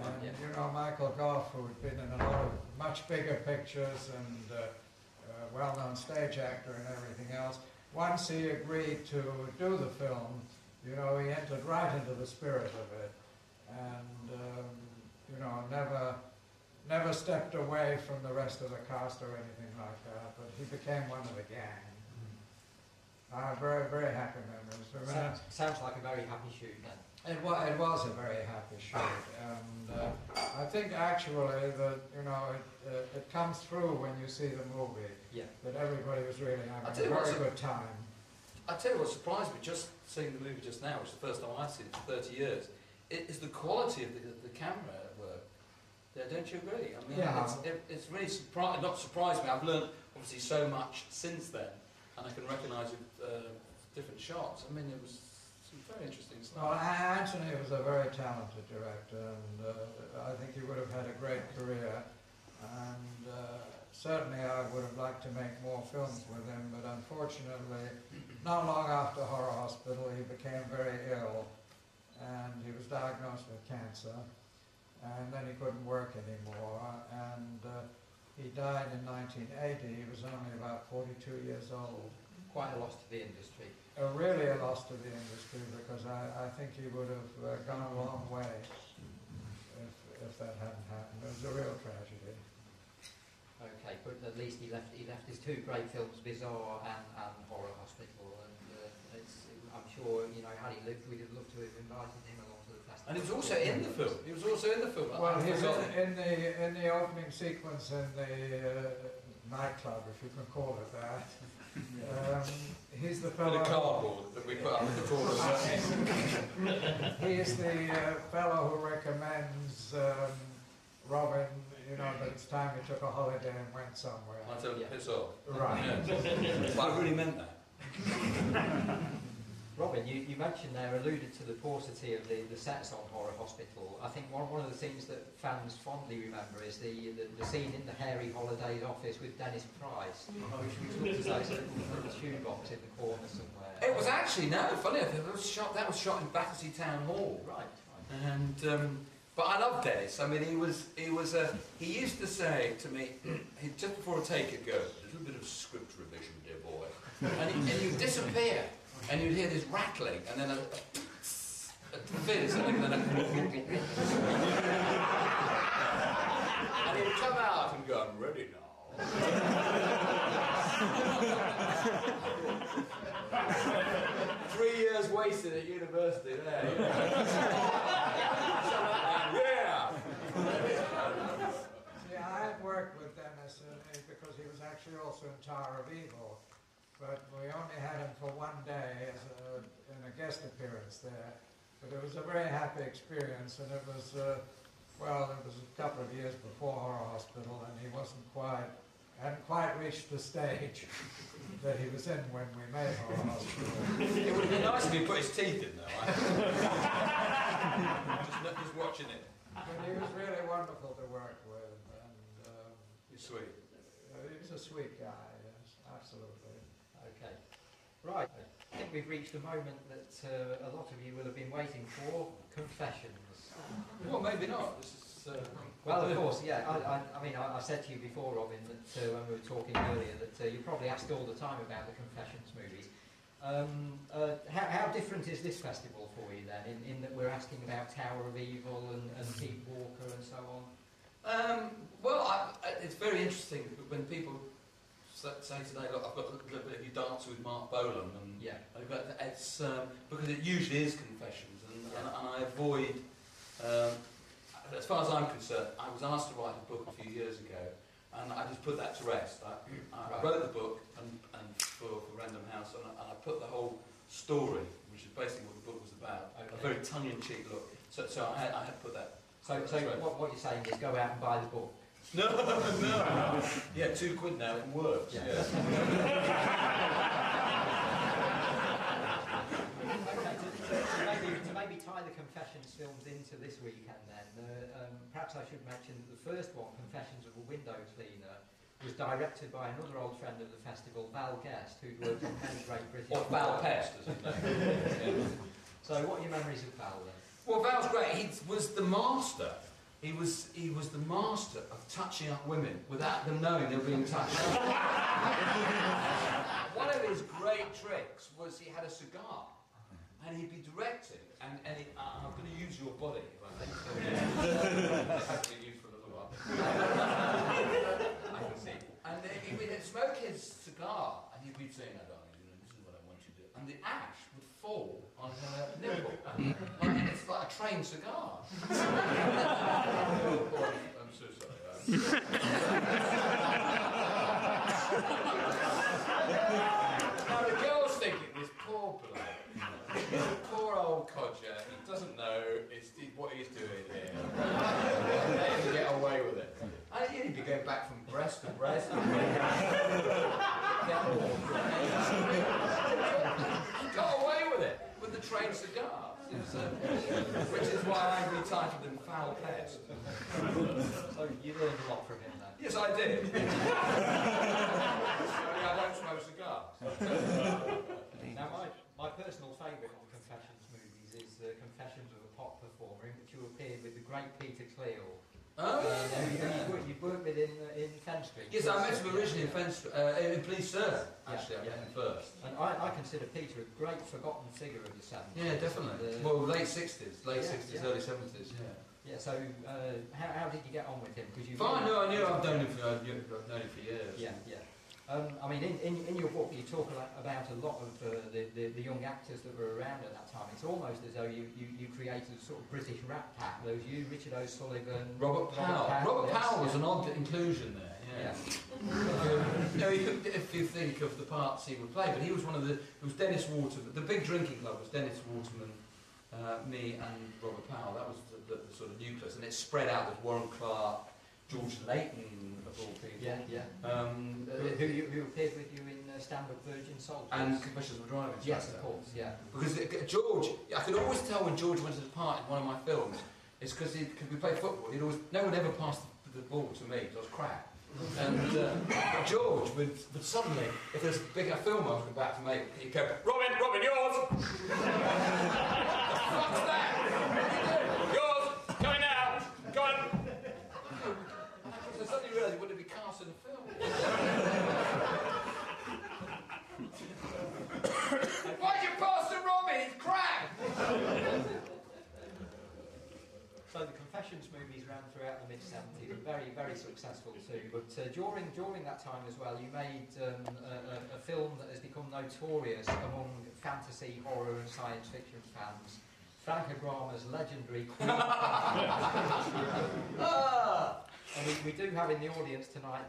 fun, and, you know, Michael Gough, who had been in a lot of much bigger pictures and well-known stage actor and everything else, once he agreed to do the film, you know, he entered right into the spirit of it, and you know, never stepped away from the rest of the cast or anything like that. But he became one of the gang. Very, very happy memories. Sounds like a very happy shoot then. It was a very happy shoot, and I think actually that, you know, it comes through when you see the movie. Yeah. That everybody was really having a very good time. I tell you what surprised me, just seeing the movie just now, which is the first time I've seen it for 30 years, is the quality of the camera work. Yeah, don't you agree? I mean, yeah. It's really not surprised me. I've learned obviously so much since then, and I can recognise different shots. I mean, it was some very interesting stuff. Well, Anthony was a very talented director, and I think he would have had a great career. And certainly I would have liked to make more films with him, but unfortunately, not long after Horror Hospital, he became very ill, and he was diagnosed with cancer, and then he couldn't work anymore, and he died in 1980. He was only about 42 years old. Quite a loss to the industry. Really a loss to the industry, because I think he would have gone a long way if that hadn't happened. It was a real tragedy. Okay, but at least he left his two great films, Bizarre and Horror Hospital, and I'm sure, you know, had he lived, we'd have loved to have invited him along to the festival. And he was also in the film. He was also in the film. Well, he's in the opening sequence in the nightclub, if you can call it that. He's the fellow. The cardboard that we put up the corner. He is the fellow who recommends Robin, you know, that it's time he took a holiday and went somewhere. I told him to piss off. Right. Yeah. But I really meant that. Robin, you mentioned there, alluded to the paucity of the sets on Horror Hospital. I think one of the things that fans fondly remember is the scene in the Hairy Holidays office with Dennis Price, which looks as though it's a little shoebox in the corner somewhere. It was actually, no, funny, that was shot in Battersea Town Hall. Right. And but I love Dennis. I mean, he used to say to me, just before a take would go, a little bit of script revision, dear boy, and he'd disappear, and you'd hear this rattling, and then a fizz, and then and he would come out and go, I'm ready now. 3 years wasted at university there. You know. See, I had worked with Dennis because he was actually also in Tower of Evil, but we only had him for one day in a guest appearance there. But it was a very happy experience, and it was, well, it was a couple of years before Horror Hospital, and he hadn't quite reached the stage that he was in when we made Horror Hospital. It would have been nice if he put his teeth in, though. Just watching it. But he was really wonderful to work with, and he's sweet. He was a sweet guy, yes, absolutely. Okay. Right, I think we've reached a moment that a lot of you will have been waiting for, confessions. Well, maybe not. This is, well, of course, yeah. I mean, I said to you before, Robin, that when we were talking earlier, that you're probably asked all the time about the Confessions movies. How different is this festival for you then, in that we're asking about Tower of Evil and Pete Walker and so on? Well, it's very interesting when people say today, look, I've got a little bit of You Dance with Mark Bolan, and yeah. It's because it usually is Confessions, and I avoid. As far as I'm concerned, I was asked to write a book a few years ago, and I just put that to rest. I wrote the book and for Random House, and I put the whole story, which is basically what the book was about, a very tongue-in-cheek look. So I had to put that. So what you're saying is go out and buy the book. No. Yeah, £2 now, it works. Yeah. To maybe tie the Confessions films into this weekend then, perhaps I should mention that the first one, Confessions of a Window Cleaner, was directed by another old friend of the festival, Val Guest, who'd worked on many great British... Or Val Pest, as his name. So what are your memories of Val then? Well, Val's great. He was the master he was the master of touching up women without them knowing they were being touched. One of his great tricks was he had a cigar, and he'd be directing, and I'm going to use your body, if I think so. It has been used for a little while. I can see. And he would smoke his cigar, and he'd be saying, "No, darling, you know, this is what I want you to do." And the ash would fall on her nipple. And it's like a trained cigar. I'm so sorry. Now the girls think this poor bloke, poor old codger, he doesn't know what he's doing here. Let him get away with it. And he'd be going back from breast to breast. He got away with it with the trained cigar, which is why I retitled him Foul Pest. So you learned a lot from him then? Yes, I did. Sorry, I don't smoke cigars. Now, my personal favourite of Confessions movies is the Confessions of a Pop Performer, in which you appeared with the great Peter Cleall. Oh, you worked with in Fen Street. yes, I met him originally in Fen Street, in Please Sir, actually, I met him first. And I consider Peter a great forgotten figure of the 70s. Yeah, definitely. Well, late 60s, early 70s, yeah. Yeah, so how did you get on with him? Fine, no, I knew I've known him for years. Yeah, yeah. I mean, in your book, you talk about a lot of the young actors that were around at that time. It's almost as though you created a sort of British Rat Pack. There was you, Richard O'Sullivan, Robert Powell. Robert Powell was an odd inclusion there. Yeah. If you think of the parts he would play, but he was one of the. It was Dennis Waterman. The big drinking club was Dennis Waterman, me, and Robert Powell. That was the sort of nucleus, and it spread out with Warren Clark, George Layton, of all people. Yeah, yeah. Who appeared with you in Stand-Up Virgin Soldiers? And Confessions of a Driver. Yes, of course, yeah. Because George, I could always tell when George went to the part in one of my films, it's because we played football, no one ever passed the ball to me, because I was crap. And George would suddenly, if there's a bigger film I was about to make, he'd go, Robin, yours! What the fuck's that? Yours, coming now, go on! I suddenly realised he wouldn't be cast in the film. Why'd you pass to Robin? He's crap! So the Confessions movies ran throughout the mid-70s and very, very successful too. But during that time as well, you made a film that has become notorious among fantasy, horror and science fiction fans. Frank Agrama's legendary Queen. And we do have in the audience tonight